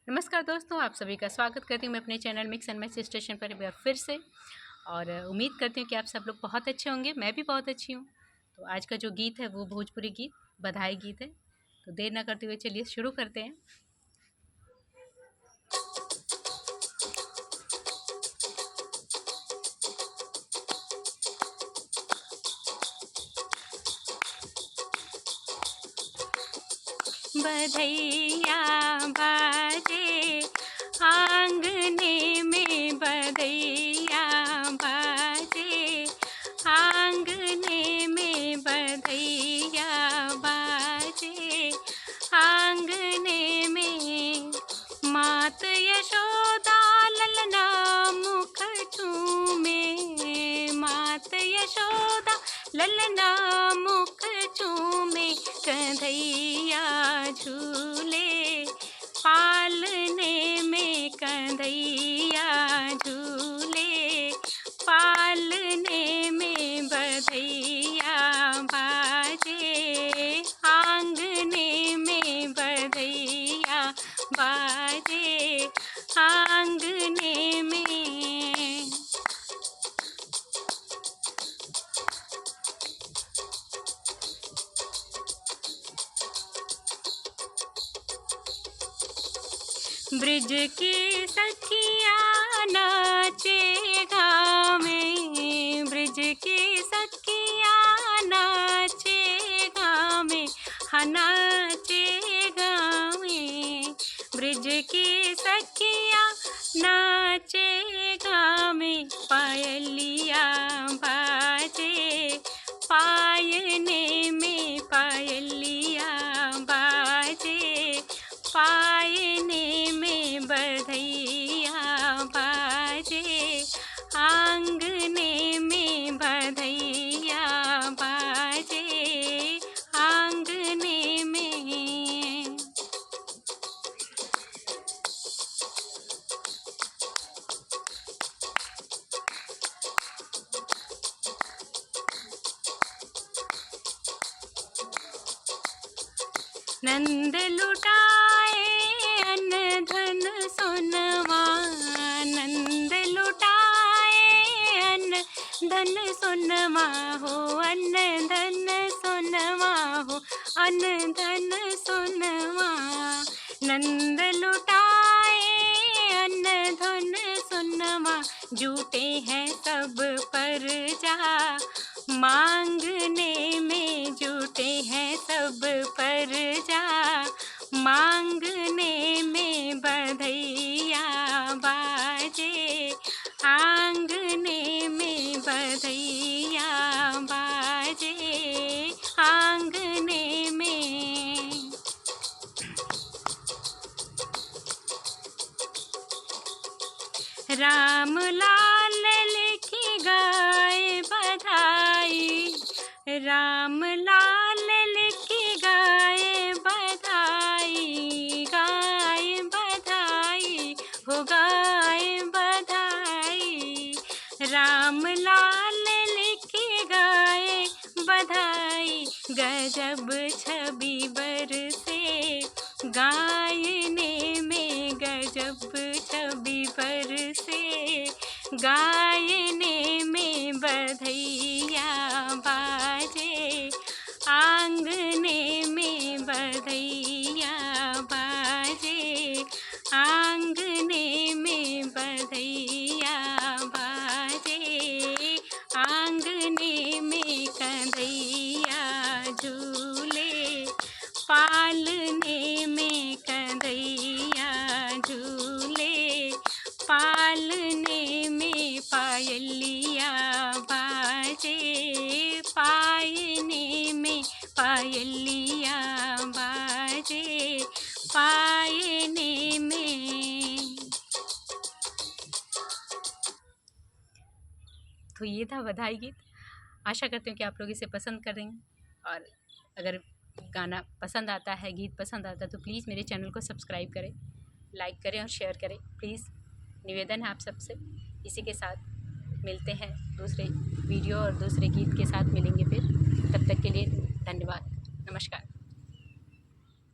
नमस्कार दोस्तों, आप सभी का स्वागत करती हूँ मैं अपने channel mix and match station पर एक बार फिर से। और उम्मीद करती हूँ कि आप सब लोग बहुत अच्छे होंगे। मैं भी बहुत अच्छी हूँ। तो आज का जो गीत है वो भोजपुरी गीत बधाई गीत है। तो देर ना करते हुए चलिए शुरू करते हैं। बधैया बाजे आंगने में, बधैया बाजे आंगने में, बधैया बाजे आंगने में। मात यशोदा ललना मुख चूमे, मात यशोदा ललना मुख चूमे। कन्हैया झूले पालने में, कन्हैया झूले पालने में। बधैया बाजे आंगने में, बधैया बाजे आंगने में। ब्रिज की सखियाँ नाचे गावे, ब्रिज की सखियाँ नाचे गावे, हाँ नाचे गावे। ब्रिज की सखियाँ नाचे गावे, पायलिया बाजे पायने में, पायलिया बाजे पायने में। बधैया बाजे आंगने में, बधैया बाजे आंगने में। नंद लुटाए अन्न धन सोनवा, नंद लुटाए अन्न धन सोनवा हो, अन्न धन सोनवा हो, अन्न धन सोनवा। नंद लुटाए अन्न धन सोनवा, जूटे हैं सब प्रजा मांगने में, जूटे हैं सब प्रजा मांगने में। बधैया बाजे आंगने में, बधैया बाजे आंगने में। राम लाल लिखी गाए बधाई, राम लाल लिखी गाए बधाई, गाए बधाई हो गाए बधाई। राम लाल लिखी गाए बधाई, गजब छवि बरसे गायने में, गजब छवि बरसे गायने में। बधैया बाजे आंगने में, बधैया बाजे आंगने में, बधैया बाजे आंगने में। कन्हैया झूले पालने में, कन्हैया झूले पालने में। पायलिया बाजे पायने में, पायलिया बाजे पायने में। तो ये था बधाई गीत। आशा करती हूँ कि आप लोग इसे पसंद करेंगे। और अगर गाना पसंद आता है, गीत पसंद आता है, तो प्लीज़ मेरे चैनल को सब्सक्राइब करें, लाइक करें और शेयर करें प्लीज़। निवेदन है आप सबसे। इसी के साथ मिलते हैं दूसरे वीडियो और दूसरे गीत के साथ मिलेंगे फिर। तब तक के लिए धन्यवाद। नमस्कार।